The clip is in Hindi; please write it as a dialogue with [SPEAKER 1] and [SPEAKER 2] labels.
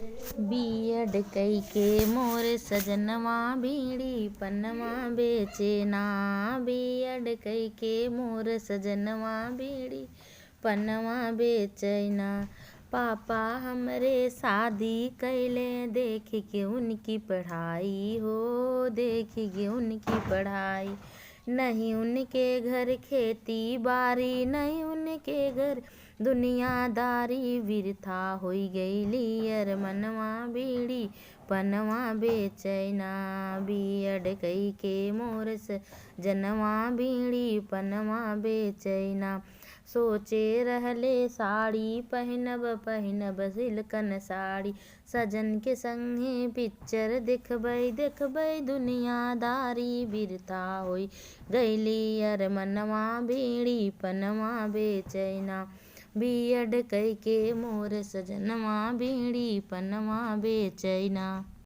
[SPEAKER 1] बीएड कइके मोर सजनवा बीड़ी पनवा बेचेना। बीएड कइके मोर सजनवा बीड़ी पनवा बेचैना। पापा हमरे शादी कैले देख के उनकी पढ़ाई हो, देख के उनकी पढ़ाई। नहीं उनके घर खेती बाड़ी, नहीं उनके घर दुनियादारी। बिरथा होई गईली अरमनवा बीड़ी पनवा बेचैना। बीएड कइके मोर सजनवा बीड़ी पनवा बेचैना। सोचे रहले साड़ी पहिनब सिल्कन साड़ी। सजन के संगे पिक्चर देखबै दुनियादारी। बिरथा होई गईली अरमनवा बीड़ी पनवा बेचैना। बीएड कइके मोर सजनवा बीड़ी पनवा बेचैना।